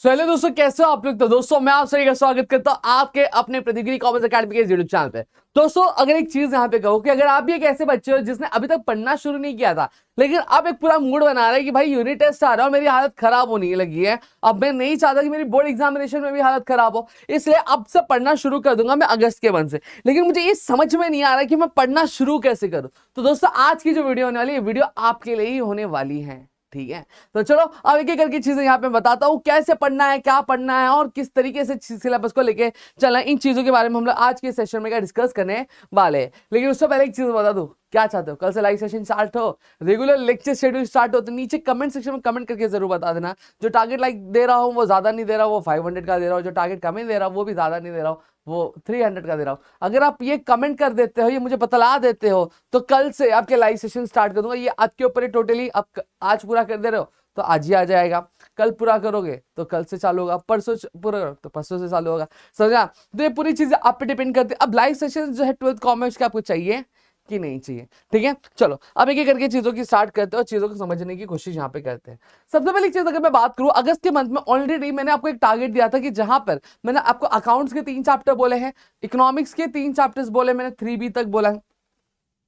Hello दोस्तों, कैसे हो आप लोग। तो दोस्तों मैं आप सभी का स्वागत करता हूं आपके अपने प्रतिगिरी कॉमर्स एकेडमी के यूट्यूब चैनल पे। दोस्तों अगर एक चीज यहाँ पे कहो कि अगर आप भी एक ऐसे बच्चे हो जिसने अभी तक पढ़ना शुरू नहीं किया था, लेकिन अब एक पूरा मूड बना रहा है कि भाई यूनिट टेस्ट आ रहा है और मेरी हालत खराब होने लगी है, अब मैं नहीं चाहता कि मेरी बोर्ड एग्जामिनेशन में भी हालत खराब हो, इसलिए अब से पढ़ना शुरू कर दूंगा मैं अगस्त के मंथ से। लेकिन मुझे ये समझ में नहीं आ रहा कि मैं पढ़ना शुरू कैसे करूं। तो दोस्तों आज की जो वीडियो होने वाली है, वीडियो आपके लिए ही होने वाली है, ठीक है। तो चलो अब एक एक करके चीजें यहाँ पे बताता हूँ, कैसे पढ़ना है, क्या पढ़ना है और किस तरीके से सिलेबस को लेके चलना है। इन चीजों के बारे में हम लोग आज के सेशन में डिस्कस करने वाले हैं। लेकिन उससे पहले एक चीज बता दूं, क्या चाहते हो कल से लाइव सेशन स्टार्ट हो, रेगुलर लेक्चर शेड्यूल स्टार्ट हो, तो नीचे कमेंट सेक्शन में कमेंट करके जरूर बता देना। जो टारगेट लाइक दे रहा हूँ वो ज्यादा नहीं दे रहा हूँ, वो 500 का दे रहा हूँ। जो टारगेट कमेंट दे रहा हूँ वो भी ज्यादा नहीं दे रहा हूँ, वो 300 का दे रहा हूँ। अगर आप ये कमेंट कर देते हो, ये मुझे बतला देते हो, तो कल से आपके लाइव सेशन स्टार्ट कर दूंगा। ये आज के ऊपर ही टोटली, आप आज पूरा कर दे रहे हो तो आज ही आ जाएगा, कल पूरा करोगे तो कल से चालू होगा, परसों पूरा करो तो परसों से चालू होगा, समझा। तो ये पूरी चीजें आप पे डिपेंड करती है। अब लाइव सेशन जो है 12th कॉमर्स के आपको चाहिए कि नहीं चाहिए, ठीक है। चलो अब एक एक करके चीजों की स्टार्ट करते हैं और चीजों को समझने की कोशिश यहाँ पे करते हैं। सबसे पहली चीज अगर मैं बात करूं, अगस्त के मंथ में ऑलरेडी मैंने आपको एक टारगेट दिया था कि जहां पर मैंने आपको अकाउंट्स के 3 चैप्टर बोले हैं, इकोनॉमिक्स के 3 चैप्टर्स बोले, मैंने 3B तक बोला है,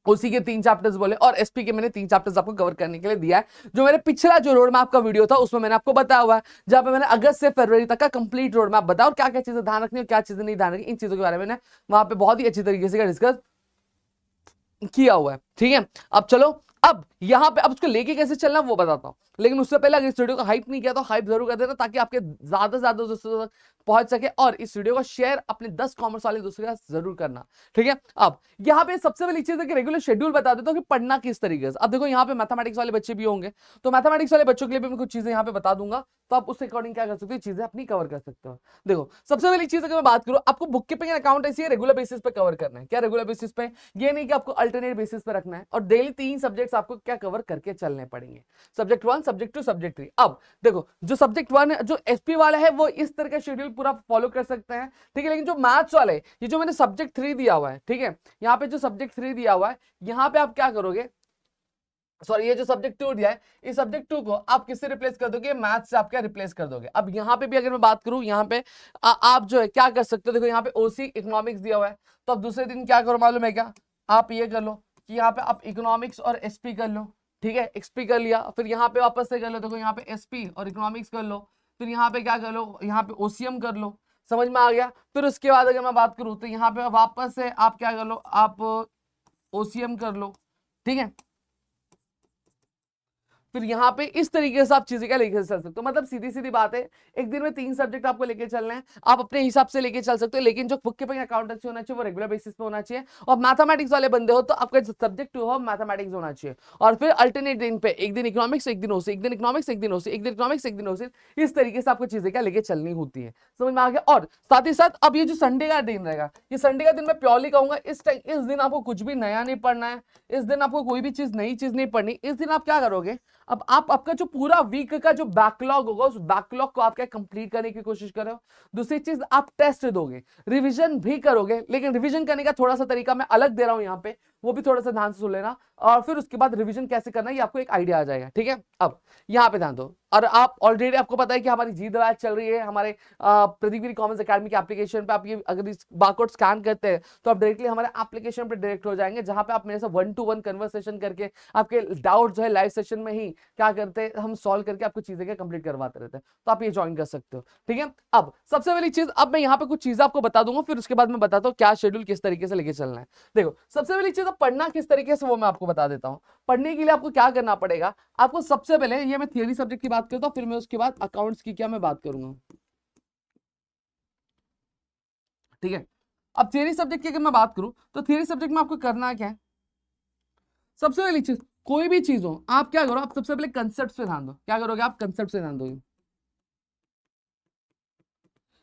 उसी के 3 चैप्टर्स बोले, और एसपी के मैंने 3 चैप्टर्स आपको कवर करने के लिए दिया है। जो मेरे पिछला जो रोड मैप का वीडियो था उसमें मैंने आपको बताया हुआ है, जहां पे मैंने अगस्त से फरवरी तक का कंप्लीट रोड मैप बताया और क्या क्या चीजें ध्यान रखनी है, क्या चीजें नहीं ध्यान रखनी, इन चीजों के बारे में वहां पे बहुत ही अच्छी तरीके से डिस्कस किया हुआ है, ठीक है। अब चलो, अब यहां पे अब उसको लेके कैसे चलना वो बताता हूं। लेकिन उससे पहले अगर इस वीडियो को हाइप नहीं किया तो हाइप जरूर कर देना, ताकि आपके ज्यादा से ज्यादा दोस्तों तक पहुंच सके। और इस वीडियो को शेयर अपने 10 कॉमर्स वाले दोस्तों के साथ जरूर करना, ठीक है। अब यहाँ पे सबसे पहली चीज है कि रेगुलर शेड्यूल बता देता हूँ कि पढ़ना किस तरीके से। अब देखो यहाँ पे मैथमेटिक्स वाले बच्चे भी होंगे, तो मैथमेटिक्स वाले बच्चों के लिए भी मैं कुछ चीजें यहाँ पे बता दूंगा, तो आप उसके अकॉर्डिंग क्या कर सकते हो, चीजें अपनी कवर कर सकते हो। देखो सबसे पहली चीज अगर मैं बात करूं, आपको बुक कीपिंग अकाउंट ऐसी रेगुलर बेसिस पे कवर करना है। क्या रेगुलर बेसिस पे, ये नहीं कि आपको अल्टरनेट बेसिस पे रखना है। और डेली 3 सब्जेक्ट्स आपको क्या कवर करके चलने पड़ेंगे, सब्जेक्ट 1, सब्जेक्ट 2, सब्जेक्ट 3। अब देखो जो सब्जेक्ट 1 है, जो एसपी वाला है, वो इस तरह का शेड्यूल पूरा फॉलो कर सकते हैं, ठीक है। लेकिन जो मैथ्स वाले, ये जो मैंने सब्जेक्ट 3 दिया हुआ है, ठीक है, यहाँ पे जो सब्जेक्ट 3 दिया हुआ है, यहाँ पे आप क्या करोगे, सॉरी ये जो सब्जेक्ट 2 दिया है, इस सब्जेक्ट 2 को आप किससे रिप्लेस कर दोगे, मैथ्स से आप क्या रिप्लेस कर दोगे। अब यहाँ पे भी अगर मैं बात करूं, यहाँ पे आप जो है क्या कर सकते हो, देखो यहाँ पे ओसी इकोनॉमिक्स दिया हुआ है, तो अब दूसरे दिन क्या करो मालूम है क्या, आप ये कर लो कि यहाँ पे आप इकोनॉमिक्स और एसपी कर लो, ठीक है। एक्सपी कर लिया, फिर यहाँ पे वापस से कर लो, देखो यहाँ पे एसपी और इकोनॉमिक्स कर लो, फिर यहाँ पे क्या कर लो, यहाँ पे ओसीएम कर लो, समझ में आ गया। फिर उसके बाद अगर मैं बात करूं तो यहाँ पे वापस से आप क्या कर लो, आप ओसीएम कर लो, ठीक है। फिर यहाँ पे इस तरीके से आप चीजें क्या लेके चल सकते हो, मतलब सीधी सीधी बात है, एक दिन में 3 सब्जेक्ट आपको लेके चलना है, आप अपने हिसाब से लेके चल सकते हो। लेकिन जो बुक कीपिंग अकाउंटेंसी होना चाहिए वो रेगुलर बेसिस पे होना चाहिए। और मैथमेटिक्स वाले बंदे हो तो आपका सब्जेक्ट 2 हो मैथमेटिक्स होना चाहिए। और फिर अल्टरनेट दिन पे एक दिन इकोनॉमिक्स, एक दिन ओसी, एक दिन इकोनॉमिक्स, एक दिन ओसी, एक दिन इकोनॉमिक्स, एक दिन ओसी, इस तरीके से आपको चीजें क्या लेके चलनी होती है, समझ में आ गया। और साथ ही साथ अब ये जो संडे का दिन रहेगा, ये संडे का दिन मैं प्योरली कहूंगा, इस दिन आपको कुछ भी नया नहीं पढ़ना है, इस दिन आपको कोई भी चीज नई चीज नहीं पढ़नी। इस दिन आप क्या करोगे, अब आप आपका जो पूरा वीक का जो बैकलॉग होगा, उस बैकलॉग को आप क्या कंप्लीट करने की कोशिश कर रहे हो। दूसरी चीज, आप टेस्ट दोगे, रिवीजन भी करोगे, लेकिन रिवीजन करने का थोड़ा सा तरीका मैं अलग दे रहा हूं यहाँ पे, वो भी थोड़ा सा ध्यान से सुन लेना। और फिर उसके बाद रिवीजन कैसे करना है ये आपको एक आइडिया आ जाएगा, ठीक है। अब यहाँ पे ध्यान दो, और आप ऑलरेडी आपको पता है कि हमारी जी बैच चल रही है हमारे प्रतिगिरी कॉमर्स एकेडमी के एप्लीकेशन पे। आप ये अगर इस बारकोड स्कैन करते हैं तो आप डायरेक्टली हमारे एप्लीकेशन पे डायरेक्ट हो जाएंगे, जहां पे आप मेरे से 1-to-1 कन्वर्सेशन करके आपके डाउट जो है लाइव सेशन में ही क्या करते हैं, हम सॉल्व करके आपको चीजें क्या कंप्लीट करवाते रहते हैं। तो आप ये ज्वाइन कर सकते हो, ठीक है। अब सबसे पहली चीज, अब मैं यहाँ पे कुछ चीजें आपको बता दूंगा, फिर उसके बाद मैं बताता हूँ क्या शेड्यूल किस तरीके से लेके चलना है। देखो सबसे पहली चीज, पढ़ना किस तरीके से वो मैं आपको बता देता हूँ। पढ़ने के लिए आपको क्या करना पड़ेगा, आपको सबसे पहले, ये मैं थियरी सब्जेक्ट की बात करता हूँ, फिर मैं उसके बाद अकाउंट्स की क्या मैं बात करूंगा, ठीक है। अब थियरी सब्जेक्ट की अगर मैं बात करूं तो थियरी सब्जेक्ट में आपको करना क्या है, सबसे पहली चीज, कोई भी चीज हो आप क्या करो, आप सबसे पहले कंसेप्ट पे ध्यान दो। क्या करोगे आप, कंसेप्ट पे ध्यान दोगे।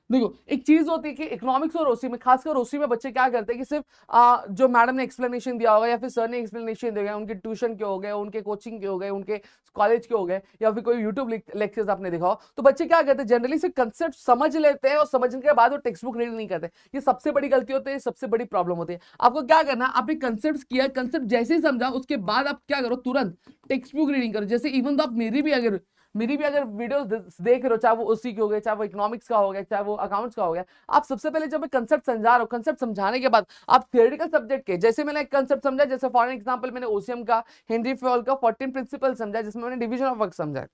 देखो एक चीज होती है कि इकोनॉमिक्स और ओसी में, खासकर ओसी में बच्चे क्या करते हैं कि सिर्फ जो मैडम ने एक्सप्लेनेशन दिया होगा या फिर सर ने एक्सप्लेनेशन दिया, उनके ट्यूशन के हो गए, उनके कोचिंग के हो गए, उनके कॉलेज के हो गए, या फिर कोई यूट्यूब लेक्चर्स आपने देखा हो, तो बच्चे क्या करते हैं जनरली सिर्फ कंसेप्ट समझ लेते हैं और समझने के बाद वो टेक्स्ट बुक रीड नहीं करते। ये सबसे बड़ी गलती होती है, सबसे बड़ी प्रॉब्लम होती है। आपको क्या करना है, आपने कंसेप्ट किया, कंसेप्ट जैसे ही समझा उसके बाद आप क्या करो, तुरंत टेक्स्ट बुक रीडिंग करो। जैसे इवन तो आप मेरी भी अगर मेरी भी अगर वीडियो देख रहे हो, चाहे वो उसी की हो गए, चाहे वो इकोनॉमिक्स का हो गया, चाहे वो अकाउंट्स का हो गया, आप सबसे पहले जब मैं कंसेप्ट समझा रहा हूँ, कंसेप्ट समझाने के बाद आप थियोरेटिकल सब्जेक्ट के, जैसे मैंने एक कंसेप्ट समझा, जैसे फॉर एग्जांपल मैंने ओसीएम का, हेनरी फयोल का 14 प्रिंसिपल समझा, जिसमें मैंने डिवीजन ऑफ वर्क समझा,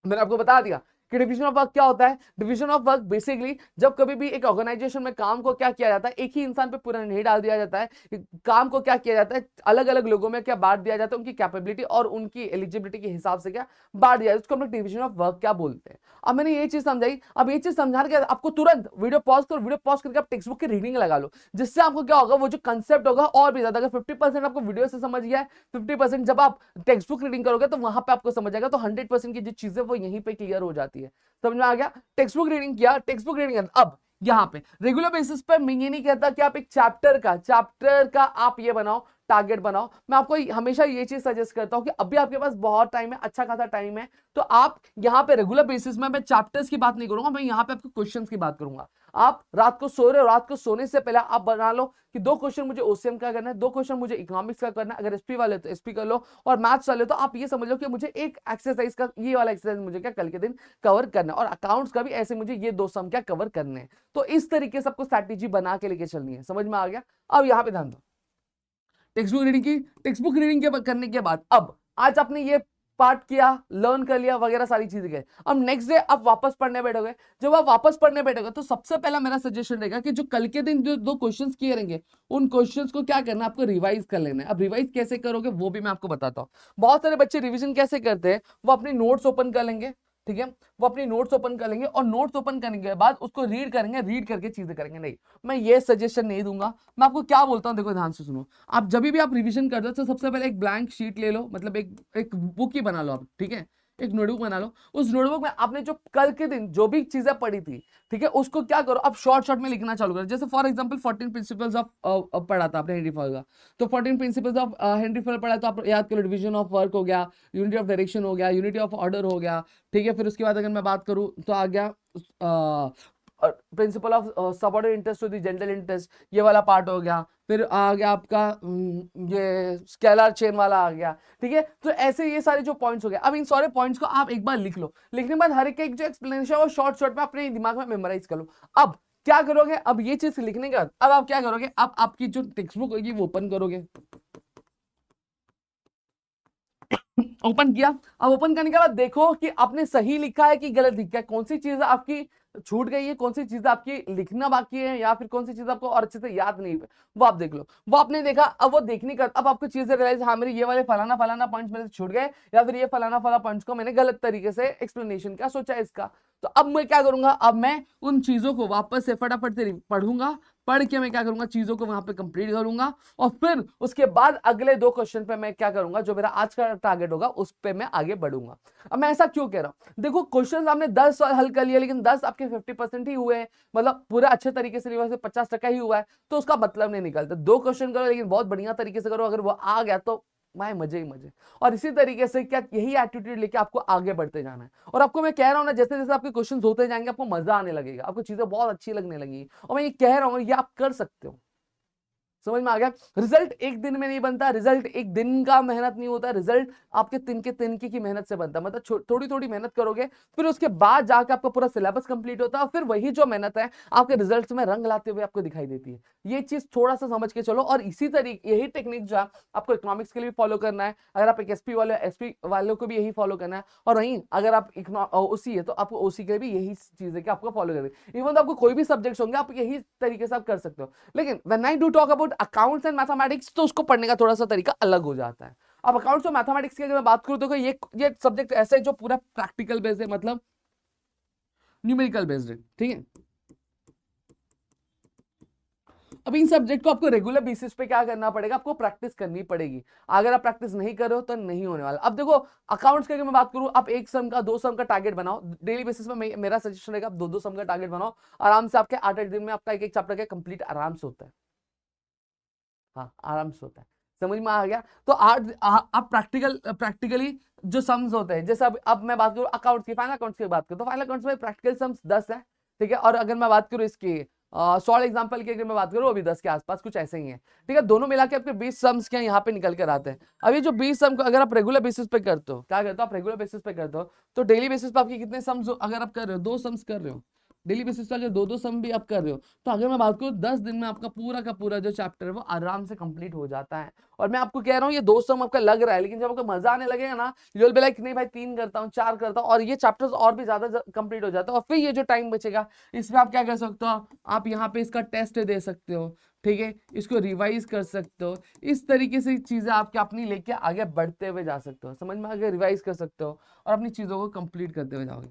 मैंने आपको बता दिया कि डिवीजन ऑफ वर्क क्या होता है। डिवीजन ऑफ वर्क बेसिकली जब कभी भी एक ऑर्गेनाइजेशन में काम को क्या किया जाता है, एक ही इंसान पे पूरा नहीं डाल दिया जाता है, काम को क्या किया जाता है, अलग अलग लोगों में क्या बांट दिया जाता है, उनकी कैपेबिलिटी और उनकी एलिजिबिलिटी के हिसाब से क्या बांट दिया जाता है, उसको हम लोग डिवीजन ऑफ वर्क क्या बोलते हैं। अब मैंने ये चीज समझाई, अब ये चीज समझाने के बाद आपको तुरंत वीडियो पॉज करो, वीडियो पॉज करके आप टेक्स्ट बुक की रीडिंग लगा लो, जिससे आपको क्या होगा, वो जो कंसेप्ट होगा और भी ज्यादा, अगर 50% आपको वीडियो से समझ गया है, 50% जब आप टेक्स्ट बुक रीडिंग करोगे तो वहां पे आपको समझ आएगा, तो 100% की जो चीजें वो यहीं पे क्लियर हो जाती है। समझ में आ गया? टेक्स्ट बुक रीडिंग किया, टेक्स्ट बुक रीडिंग अब यहां पे रेगुलर बेसिस पे मैं ये नहीं कहता कि आप एक चैप्टर का आप ये बनाओ, टारगेट बनाओ। मैं आपको हमेशा ये चीज सजेस्ट करता हूं कि अभी आपके पास बहुत टाइम है, अच्छा खासा टाइम है, तो आप यहां पे रेगुलर बेसिस में, मैं चैप्टर्स की बात नहीं करूंगा, मैं यहां पे आपको क्वेश्चंस की बात करूंगा। आप रात को सो रहे हो, रात को सोने से पहले आप बना लो कि 2 क्वेश्चन मुझे ओसीएम का करना है, 2 क्वेश्चन मुझे इकोनॉमिक्स का करना है, अगर एसपी वाले तो एसपी कर लो, और मैथ्स वाले तो आप ये समझ लो कि मुझे एक एक्सरसाइज का, ये वाला एक्सरसाइज मुझे क्या कल के दिन कवर करना है, और अकाउंट्स का भी ऐसे मुझे ये 2 सम क्या कवर करने हैं। तो इस तरीके से आपको स्ट्रैटेजी बना के लेके चलनी है। समझ में आ गया? अब यहां पे ध्यान दो, टेक्स्ट बुक रीडिंग की, टेक्स्ट बुक रीडिंग के करने के बाद अब आज आपने ये पार्ट किया, लर्न कर लिया वगैरह सारी चीजें गए, अब नेक्स्ट डे आप वापस पढ़ने बैठोगे। जब आप वापस पढ़ने बैठोगे तो सबसे पहला मेरा सजेशन रहेगा कि जो कल के दिन जो 2 क्वेश्चंस किए रहेंगे, उन क्वेश्चंस को क्या करना है, आपको रिवाइज कर लेना है। अब रिवाइज कैसे करोगे वो भी मैं आपको बताता हूँ। बहुत सारे बच्चे रिविजन कैसे करते हैं, वो अपने नोट्स ओपन कर लेंगे, ठीक है, वो अपनी नोट्स ओपन कर लेंगे और नोट्स ओपन करने के बाद उसको रीड करेंगे, रीड करके चीजें करेंगे। नहीं, मैं ये सजेशन नहीं दूंगा। मैं आपको क्या बोलता हूं, देखो ध्यान से सुनो। आप जब भी आप रिवीजन करते हो तो सबसे पहले एक ब्लैंक शीट ले लो, मतलब एक बुक ही बना लो आप, ठीक है, एक नोटबुक बना लो। उस नोटबुक में आपने जो कल के दिन जो भी चीजें पढ़ी थी, ठीक है, उसको क्या करो, अब शॉर्ट शॉर्ट में लिखना चालू करो। जैसे फॉर एग्जांपल 14 प्रिंसिपल्स ऑफ पढ़ा था आपने हेनरी फॉल का, तो 14 प्रिंसिपल्स ऑफ हेनरी फॉल पढ़ा, तो आप याद करो, डिवीजन ऑफ वर्क हो गया, यूनिटी ऑफ डायरेक्शन हो गया, यूनिटी ऑफ ऑर्डर हो गया, ठीक है। फिर उसके बाद अगर मैं बात करूं तो आ गया principle of subordinate interest to the general interest, ये वाला पार्ट हो गया। फिर आ गया आपका ये स्केलर चेन वाला आ गया, ठीक है। तो ऐसे ये सारे जो पॉइंट्स हो गए, अब इन सारे पॉइंट्स को आप एक बार लिख लो। लिखने के बाद हर एक जो एक्सप्लेनेशन है वो शॉर्ट शॉर्ट में अपने दिमाग में मेमोराइज कर लो। अब क्या करोगे, अब ये चीज लिखने के बाद अब आप क्या करोगे, अब आपकी जो टेक्स्ट बुक होगी वो ओपन करोगे। ओपन किया, अब ओपन करने के बाद देखो कि आपने सही लिखा है कि गलत लिखा है, कौन सी चीज आपकी छूट गई है, कौन सी चीज आपकी लिखना बाकी है, या फिर कौन सी चीज आपको और अच्छे से याद नहीं है, वो आप देख लो। वो आपने देखा, अब वो देखने का अब आपको चीजें रियलाइज, हाँ मेरे ये वाले फलाना फलाना पॉइंट्स मेरे से छूट गए, या फिर ये फलाना फलाना पॉइंट्स को मैंने गलत तरीके से एक्सप्लेनेशन क्या सोचा इसका। तो अब मैं क्या करूंगा, अब मैं उन चीजों को वापस से फटाफट से पढ़ूंगा, पढ़ के मैं क्या करूंगा, चीजों को वहां पे कंप्लीट करूंगा, और फिर उसके बाद अगले 2 क्वेश्चन पे मैं क्या करूंगा, जो मेरा आज का टारगेट होगा उस पे मैं आगे बढ़ूंगा। अब मैं ऐसा क्यों कह रहा हूं, देखो क्वेश्चन आपने 10 हल कर लिया, लेकिन 10 आपके 50% ही हुए हैं, मतलब पूरा अच्छे तरीके से 50% ही हुआ है, तो उसका मतलब नहीं निकलता। 2 क्वेश्चन करो लेकिन बहुत बढ़िया तरीके से करो, अगर वो आ गया तो भाई मजे ही मजे। और इसी तरीके से क्या यही एटीट्यूड लेके आपको आगे बढ़ते जाना है। और आपको मैं कह रहा हूं ना, जैसे जैसे आपके क्वेश्चंस होते जाएंगे आपको मजा आने लगेगा, आपको चीजें बहुत अच्छी लगने लगेगी, और मैं ये कह रहा हूं ये आप कर सकते हो। समझ में आ गया? रिजल्ट एक दिन में नहीं बनता, रिजल्ट एक दिन का मेहनत नहीं होता, रिजल्ट आपके तिनके की मेहनत से बनता है। मतलब थोड़ी थोड़ी मेहनत करोगे, फिर उसके बाद जाके आपका पूरा सिलेबस कंप्लीट होता है, और फिर वही जो मेहनत है आपके रिजल्ट्स में रंग लाते हुए आपको दिखाई देती है। ये चीज थोड़ा सा समझ के चलो, और इसी तरीके यही टेक्निक जो आपको इकोनॉमिक्स के लिए भी फॉलो करना है, अगर आप एक एसपी वालों को भी यही फॉलो करना है, और वहीं अगर आप ओसी है तो आपको ओसी के लिए भी यही चीज है कि आपको फॉलो करनी है। इवन तो आपको कोई भी सब्जेक्ट होंगे आप यही तरीके से आप कर सकते हो। लेकिन when I do talk about accounts and mathematics, तो उसको पढ़ने का थोड़ा सा तरीका अलग हो जाता है। अब अकाउंट्स और मैथमेटिक्स की अगर मैं बात करूं तो ये सब्जेक्ट ऐसे है जो पूरा प्रैक्टिकल बेस्ड है, मतलब न्यूमेरिकल बेस्ड है, ठीक है। अब इन सब्जेक्ट को आपको रेगुलर बेसिस पे क्या करना पड़ेगा, आपको प्रैक्टिस करनी पड़ेगी। अगर आप प्रैक्टिस नहीं करो तो नहीं होने वाला। अब देखो अकाउंट्स की अगर मैं बात करूं, आप 1 सम का 2 सम का टारगेट बनाओ डेली बेसिस में। मेरा सजेशन रहेगा आप 2-2 सम का टारगेट बनाओ, आराम से आपके 8-8 दिन में आपका एक चैप्टर का कंप्लीट आराम से होता है। हाँ आराम से होता है। समझ में आ गया? तो आप प्रैक्टिकली जो सम्स होते हैं, जैसे अब मैं बात करूं अकाउंट्स की, फाइनल अकाउंट्स की बात करूं, तो फाइनल अकाउंट्स में प्रैक्टिकल सम्स 10 है, ठीक है। और अगर मैं बात करूं इसकी सॉल्व एग्जाम्पल की अगर मैं बात करूँ अभी 10 के आसपास कुछ ऐसे ही है, ठीक है। दोनों मिला के आपके 20 सम्स क्या यहाँ पे निकल कर आते हैं। अब ये जो 20 सम को अगर आप रेगुलर बेसिस पे करते हो, क्या करते हो आप रेगुलर बेसिस पे करते हो, तो डेली बेसिस पे आपके कितने सम्स अगर आप कर रहे हो, 2 सम्स कर रहे हो डेली बेसिस पे, अगर 2-2 सम भी आप कर रहे हो, तो अगर मैं बात करूँ 10 दिन में आपका पूरा का पूरा जो चैप्टर है वो आराम से कंप्लीट हो जाता है। और मैं आपको कह रहा हूँ ये 2 सम आपका लग रहा है, लेकिन जब आपको मजा आने लगेगा ना, यू विल बी लाइक नहीं भाई 3 करता हूँ, 4 करता हूँ, और ये चैप्टर्स और भी ज्यादा कंप्लीट हो जाता है। और फिर ये जो टाइम बचेगा इसमें आप क्या कर सकते हो, आप यहाँ पे इसका टेस्ट दे सकते हो, ठीक है, इसको रिवाइज कर सकते हो। इस तरीके से चीजें आपके अपनी लेके आगे बढ़ते हुए जा सकते हो, समझ में आगे रिवाइज कर सकते हो और अपनी चीजों को कंप्लीट करते हुए जाओगे।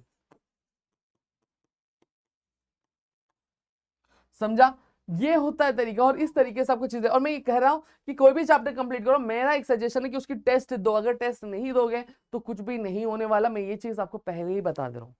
समझा? ये होता है तरीका, और इस तरीके से आपको चीजें, और मैं ये कह रहा हूं कि कोई भी चैप्टर कंप्लीट करो, मेरा एक सजेशन है कि उसकी टेस्ट दो। अगर टेस्ट नहीं दोगे तो कुछ भी नहीं होने वाला, मैं ये चीज आपको पहले ही बता दे रहा हूँ।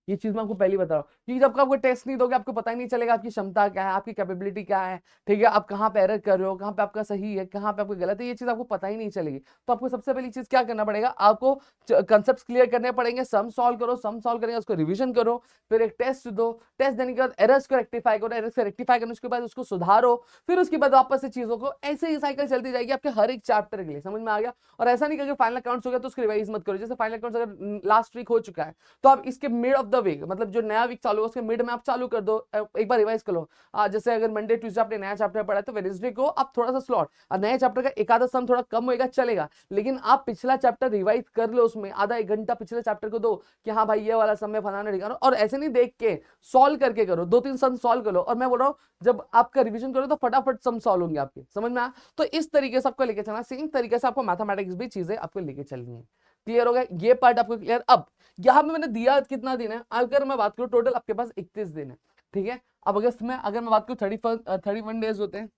ये चीज मैं आपको पहले बता रहा हूँ, क्योंकि जब आपको टेस्ट नहीं दोगे आपको पता ही नहीं चलेगा आपकी क्षमता क्या है, आपकी कैपेबिलिटी क्या है, ठीक है, आप कहाँ पे एरर कर रहे हो, कहाँ पे आपका सही है, कहाँ पे आपका गलत है, ये चीज आपको पता ही नहीं चलेगी। तो आपको सबसे पहली चीज क्या करना पड़ेगा, आपको कंसेप्ट क्लियर करने पड़ेंगे। सम सॉल्व करो, सम सॉल्व करेंगे उसको रिविजन करो, फिर एक टेस्ट दो, टेस्ट देने के बाद एरर्स को रेक्टिफाई करो, एरर्स को रेक्टिफाई करने के बाद उसको सुधारो, फिर उसके बाद वापस से चीजों को, ऐसे ही साइकिल चलती जाएगी आपके हर एक चैप्टर के लिए। समझ में आ गया? और ऐसा नहीं कि अगर फाइनल अकाउंट्स हो गया तो उसको रिवाइज मत करो। जैसे फाइनल अकाउंट्स अगर लास्ट वीक हो चुका है तो आप इसके मिड ऑफ द वीक, मतलब जो नया वीक चालू है उसके मिड में आप चालू कर दो, एक बार रिवाइज कर लो। जैसे अगर मंडे ट्यूसडे आपने नया चैप्टर पढ़ा है तो वेडनेसडे को आप थोड़ा सा स्लॉट, नए चैप्टर का एक आधा सम थोड़ा कम होएगा चलेगा, लेकिन आप पिछला चैप्टर रिवाइज कर लो, उसमें आधा एक घंटा पिछले चैप्टर को दो कि हाँ भाई ये वाला सम में फलाना ठिकाना, और ऐसे नहीं देख के सॉल्व करके करो, 2-3 सम सॉल्व करो। और मैं बोल रहा हूँ जब आपका रिविजन करो तो फटाफट सम सॉल्व होंगे आपके, समझ में आया? तो इस तरीके से आपको लेके चलना, सेम तरीके से आपको मैथमेटिक्स भी चीजें आपको लेके चलनी है। क्लियर हो गया ये पार्ट आपको क्लियर? अब यहां पे मैंने दिया कितना दिन है, अगर मैं बात करूं टोटल आपके पास 31 दिन है, ठीक है। अब अगस्त में अगर मैं बात करूं 31 डेज होते हैं,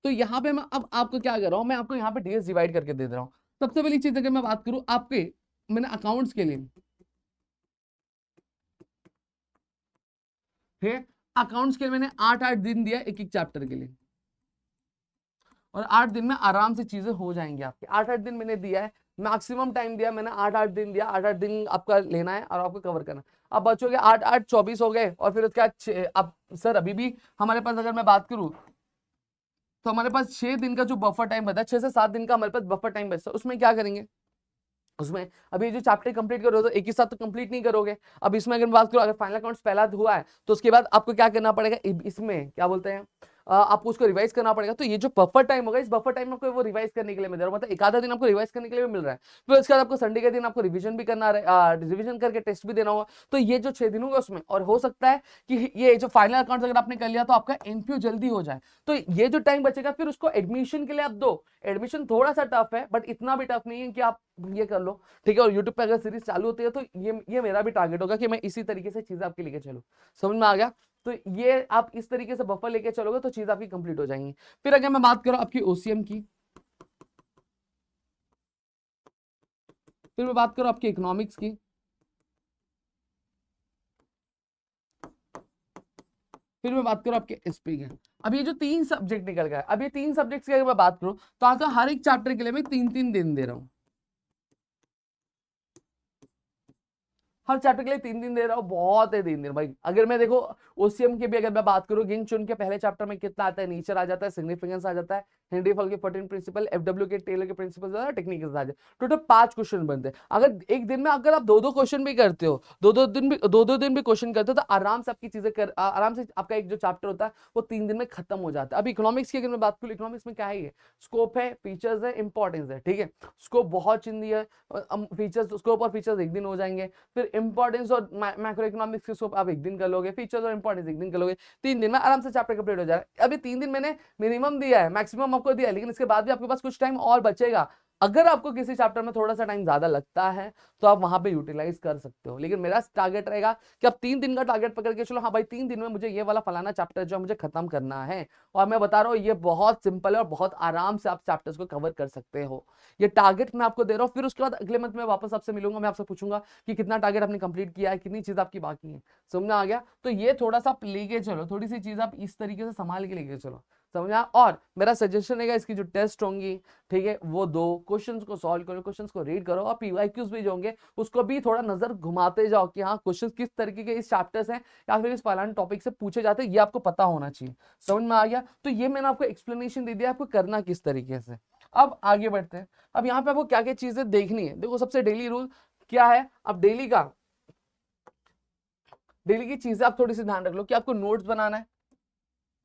तो यहाँ पे मैं अब आपको क्या कर रहा हूं, मैं आपको यहाँ पे डेज डिवाइड करके दे रहा हूं। सबसे पहली चीज अगर मैं बात करूं आपके, मैंने अकाउंट्स के लिए, ठीक है, अकाउंट्स के लिए मैंने 8-8 दिन दिया एक एक चैप्टर के लिए, और 8 दिन में आराम से चीजें हो जाएंगी आपकी। 8-8 दिन मैंने दिया है, मैक्सिमम टाइम दिया मैंने, 8-8 दिन दिया, 8-8 दिन आपका लेना है और आपको कवर करना है। अब बचोगे 8-8 24 हो गए, और फिर उसके बाद अब सर अभी भी हमारे पास अगर मैं बात करूं तो हमारे पास 6 दिन का जो बफर टाइम बचा, 6 से 7 दिन का हमारे पास बफर टाइम बचता है, उसमें क्या करेंगे, उसमें अभी जो चैप्टर कंप्लीट करोगे तो एक ही साथ तो कंप्लीट नहीं करोगे। अब इसमें अगर बात करो, अगर फाइनल अकाउंट्स पहला हुआ है तो उसके बाद आपको क्या करना पड़ेगा, इसमें क्या बोलते हैं, आपको उसको रिवाइज करना पड़ेगा। तो ये जो बफर टाइम होगा, इस बफर टाइम में आपको वो रिवाइज करने के लिए मिल रहा है, मतलब एक आधा दिन आपको रिवाइज करने के लिए भी मिल रहा है। फिर उसके बाद आपको संडे के दिन आपको रिवीजन भी करना है, रिवीजन करके टेस्ट भी देना होगा। तो ये जो 6 दिन होगा उसमें, और हो सकता है कि ये जो फाइनल अकाउंट्स अगर आपने कर लिया तो आपका एनपीयू जल्दी हो जाए, तो ये जो टाइम बचेगा फिर उसको एडमिशन के लिए आप दो। एडमिशन थोड़ा सा टफ है, बट इतना भी टफ नहीं है कि आप ये कर लो, ठीक है। और यूट्यूब पे अगर सीरीज चालू होती है तो ये मेरा भी टारगेट होगा कि मैं इसी तरीके से चीजें आपके लेके चलूं। समझ में आ गया? तो ये आप इस तरीके से बफर लेके चलोगे तो चीज आपकी कंप्लीट हो जाएंगी। फिर अगर मैं बात करूं आपकी ओसीएम की, फिर मैं बात करूं आपकी इकोनॉमिक्स की, फिर मैं बात करूं आपके एसपी की। अब ये जो 3 सब्जेक्ट निकल गए, अब ये 3 सब्जेक्ट्स की अगर मैं बात करूं तो आपका हर एक चैप्टर के लिए मैं 3-3 दिन दे रहा हूं, हर चैप्टर के लिए 3 दिन दे रहा हूँ, बहुत है 3 दिन भाई। अगर मैं देखो ओसीएम की भी अगर मैं बात करूँ, गिंग चुन के पहले चैप्टर में कितना आता है, नेचर आ जाता है, सिग्निफिकेंस आ जाता है, हेनरी फॉल के 14 प्रिंसिपल, एफडब्ल्यू के टेलर के प्रिंसिपल, टेक्निक आ जाए, टोटल 5 क्वेश्चन बनते हैं। अगर एक दिन में अगर आप 2-2 क्वेश्चन भी करते हो, 2-2 दिन भी क्वेश्चन करते हो, तो आराम से आपकी चीजें आराम से आपका एक जो चैप्टर होता है वो 3 दिन में खत्म हो जाता है। अब इकोनॉमिक्स की अगर मैं बात करूँ, इकोनॉमिक्स में क्या है, स्कोप है, फीचर्स है, इंपॉर्टेंस है, ठीक है। स्कोप बहुत चिंदी है, फीचर्स, स्कोप और फीचर्स एक दिन हो जाएंगे। फिर इंपॉर्टेंस और मैक्रो इकोनॉमिक्स के स्कोप आप एक दिन कर लोगे, फीचर्स और इंपॉर्टेंस एक दिन कर लोगे, 3 दिन में आराम से चैप्टर कंप्लीट हो जाएगा। अभी 3 दिन मैंने मिनिमम दिया है, मैक्सिमम आपको दिया है, लेकिन इसके बाद भी आपके पास कुछ टाइम और बचेगा। अगर आपको किसी चैप्टर में थोड़ा सा टाइम ज्यादा लगता है तो आप वहां पे यूटिलाइज कर सकते हो, लेकिन मेरा टारगेट रहेगा कि आप 3 दिन का टारगेट पकड़ के चलो, हाँ भाई 3 दिन में मुझे ये वाला फलाना चैप्टर जो मुझे खत्म करना है। और मैं बता रहा हूँ ये बहुत सिंपल है और बहुत आराम से आप चैप्टर्स को कवर कर सकते हो। ये टारगेट मैं आपको दे रहा हूँ। फिर उसके बाद अगले मंथ में वापस आपसे मिलूंगा, मैं आपसे पूछूंगा कि कितना टारगेट आपने कंप्लीट किया है, कितनी चीज आपकी बाकी है। समझ में आ गया? तो ये थोड़ा सा आप लेके चलो, थोड़ी सी चीज आप इस तरीके से संभाल के लेके चलो, समझा। और मेरा सजेशन है इसकी जो टेस्ट होंगी, ठीक है, वो 2 क्वेश्चंस को सॉल्व करो, क्वेश्चंस को रीड करो, और पीवाईक्यूज भी जो होंगे उसको भी थोड़ा नजर घुमाते जाओ कि हाँ क्वेश्चंस किस तरीके के इस चैप्टर्स हैं या फिर इस फलाने टॉपिक से पूछे जाते हैं, ये आपको पता होना चाहिए। समझ में आ गया। तो ये मैंने आपको एक्सप्लेनेशन दे दिया आपको करना किस तरीके से। अब आगे बढ़ते हैं। अब यहाँ पे आपको क्या क्या चीजें देखनी है। देखो सबसे डेली रूल क्या है, अब डेली की चीजें आप थोड़ी सी ध्यान रख लो कि आपको नोट्स बनाना है,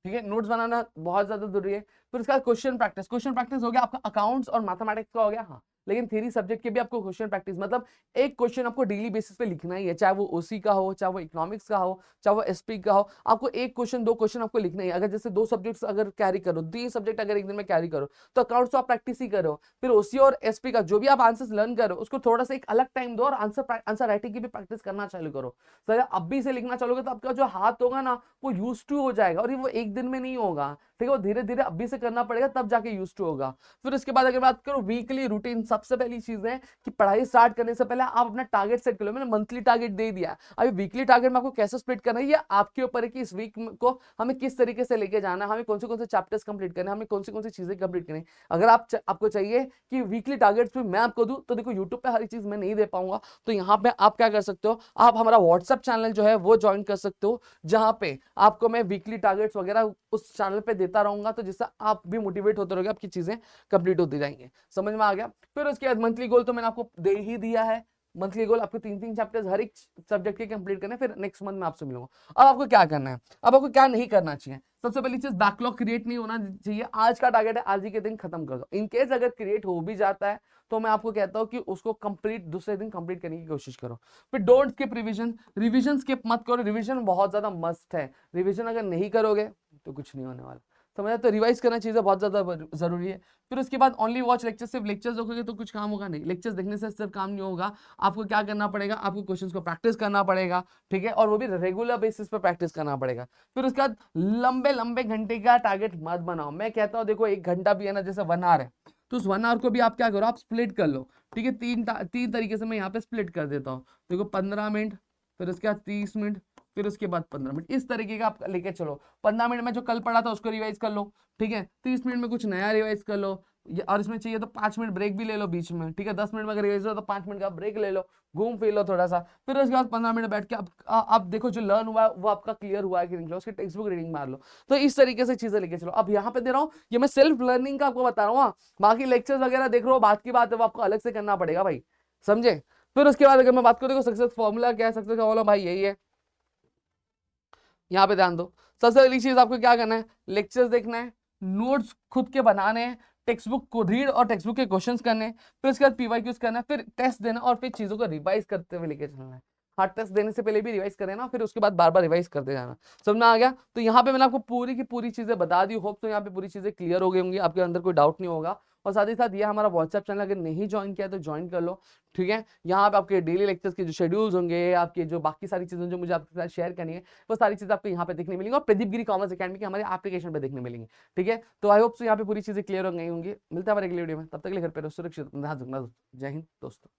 ठीक है, नोट्स बनाना बहुत ज्यादा जरूरी है। फिर उसके बाद क्वेश्चन प्रैक्टिस हो गया आपका, अकाउंट्स और मैथमेटिक्स का हो गया, हाँ, लेकिन थ्योरी सब्जेक्ट के भी आपको क्वेश्चन प्रैक्टिस, मतलब एक क्वेश्चन आपको डेली बेसिस पे लिखना ही है, चाहे वो ओसी का हो, चाहे वो इकोनॉमिक्स का हो, चाहे वो एसपी का हो, आपको एक क्वेश्चन 2 क्वेश्चन आपको लिखना ही है। अगर जैसे 2 सब्जेक्ट्स अगर कैरी करो, 2 सब्जेक्ट अगर एक दिन में कैरी करो, तो अकाउंट्स तो आप प्रैक्टिस ही करो। फिर ओसी और एसपी का जो भी आप आंसर्स लर्न करो उसको थोड़ा सा एक अलग टाइम दो, और आंसर राइटिंग की भी प्रैक्टिस करना चालू करो। सर अभी से लिखना चालू तो आपका जो हाथ होगा ना वो यूज टू हो जाएगा, और वो एक दिन में नहीं होगा, ठीक है, वो धीरे धीरे अभी से करना पड़ेगा, तब जाके यूज टू होगा। फिर उसके बाद अगर बात करो वीकली रूटीन, सबसे पहली चीज है कि पढ़ाई स्टार्ट करने से पहले आप अपना टारगेट सेट कर लो। मैंने मंथली टारगेट दे दिया, अभी वीकली टारगेट में आपको कैसे स्प्लिट करना है ये आपके ऊपर है कि इस वीक को हमें किस तरीके से लेके जाना है, हमें कौन से चैप्टर्स कंप्लीट करने हैं, हमें कौन सी चीजें कंप्लीट करनी है। अगर आपको चाहिए कि वीकली टारगेट्स भी मैं आपको दूं, तो देखो यूट्यूब पे हर चीज मैं नहीं दे पाऊंगा, तो यहाँ पे आप क्या कर सकते हो, आप हमारा व्हाट्सएप चैनल जो है वो ज्वाइन कर सकते हो, जहां पे आपको मैं वीकली टारगेट्स वगैरह उस चैनल पे देता रहूंगा, तो जिससे आप भी मोटिवेट होते रहोगे, आपकी चीजें कंप्लीट होती जाएंगी। समझ में आ गया। फिर उसके बाद मंथली गोल तो मैंने आपको दे ही दिया है, मंथली गोल आपको 3 चैप्टर्स हर एक सब्जेक्ट के कंप्लीट करने, फिर नेक्स्ट मंथ में आपसे मिलूंगा। अब आपको क्या करना है, अब आपको क्या नहीं करना चाहिए। सबसे पहली चीज, बैकलॉग क्रिएट नहीं होना चाहिए। आज का टारगेट है, आज ही के दिन खत्म कर दो। इनकेस अगर क्रिएट हो भी जाता है तो मैं आपको कहता हूं कि उसको कंप्लीट दूसरे दिन कंप्लीट करने की कोशिश करो। फिर डोंट स्किप रिवीजन स्किप मत करो, रिवीजन बहुत ज्यादा मस्ट है। रिवीजन अगर नहीं करोगे तो कुछ नहीं होने वाला, समझा। तो रिवाइज करना चीजें बहुत ज्यादा जरूरी है। फिर उसके बाद ओनली वॉच लेक्चर, सिर्फ लेक्चर्स देखोगे तो कुछ काम होगा नहीं, लेक्चर्स देखने से सिर्फ काम नहीं होगा। आपको क्या करना पड़ेगा, आपको क्वेश्चंस को प्रैक्टिस करना पड़ेगा, ठीक है, और वो भी रेगुलर बेसिस पर प्रैक्टिस करना पड़ेगा। फिर उसके बाद लंबे लंबे घंटे का टारगेट मत बनाओ। मैं कहता हूँ देखो 1 घंटा भी है ना, जैसे 1 आवर है, तो उस 1 आवर को भी आप क्या करो, आप स्प्लिट कर लो, ठीक है। तीन तरीके से मैं यहाँ पे स्प्लिट कर देता हूँ। देखो 15 मिनट, फिर उसके बाद 30 मिनट, फिर उसके बाद 15 मिनट, इस तरीके का आप लेके चलो। 15 मिनट में जो कल पढ़ा था उसको रिवाइज कर लो, ठीक है। 30 मिनट में कुछ नया रिवाइज कर लो, और इसमें चाहिए तो 5 मिनट ब्रेक भी ले लो बीच में, ठीक है। 10 मिनट में अगर रिवाइज हो तो 5 मिनट का ब्रेक ले लो, घूम फिर लो थोड़ा सा। फिर उसके बाद 15 मिनट बैठ के अब देखो जो लर्न हुआ है वो आपका क्लियर हुआ है कि नहीं, उसकी टेक्स्ट बुक रीडिंग मार लो। तो इस तरीके से चीजें लेके चलो। अब यहाँ पे दे रहा हूँ, ये मैं सेल्फ लर्निंग का आपको बता रहा हूँ, बाकी लेक्चर्स वगैरह देख रहे हो बात की बात है, वो आपको अलग से करना पड़ेगा भाई, समझे। फिर उसके बाद अगर मैं बात करूँ देखो सक्सेस फॉर्मूला क्या है, सक्सेस का फॉर्मूला भाई यही है, यहाँ पे ध्यान दो। सबसे पहली चीज आपको क्या करना है, लेक्चर्स देखना है, नोट्स खुद के बनाने हैं, टेक्स्ट बुक को रीड और टेक्स्ट बुक के क्वेश्चंस करने हैं, फिर उसके बाद पीवाईक्यूज करना है, फिर टेस्ट देना, और फिर चीजों को रिवाइज करते हुए लेके चलना है। हाँ, टेस्ट देने से पहले भी रिवाइज कर देना, फिर उसके बाद बार बार रिवाइज करते जाना। समझ में आ गया। तो यहाँ पे मैंने आपको पूरी की पूरी चीजें बता दी, होप तो यहाँ पे पूरी चीजें क्लियर हो गई होंगी, आपके अंदर कोई डाउट नहीं होगा। और साथ ही साथ ये हमारा व्हाट्सएप चैनल अगर नहीं ज्वाइन किया तो ज्वाइन कर लो, ठीक है। यहाँ पे आपके डेली लेक्चर्स के जो शेड्यूल्स होंगे, आपके जो बाकी सारी चीजें जो मुझे आपके साथ शेयर करनी है, वो सारी चीजें आपको यहाँ पे देखने मिलेंगी, और प्रदीप गिरी कॉमर्स अकेडमी के हमारे एप्लीकेशन पे देखने मिलेंगी, ठीक है। तो आई होप यहाँ पे पूरी चीजें क्लियर हो गई होंगी। मिलता है हमारे अगले वीडियो में, तब तक के लिए घर पे रहो, सुरक्षित, जय हिंद दोस्तों।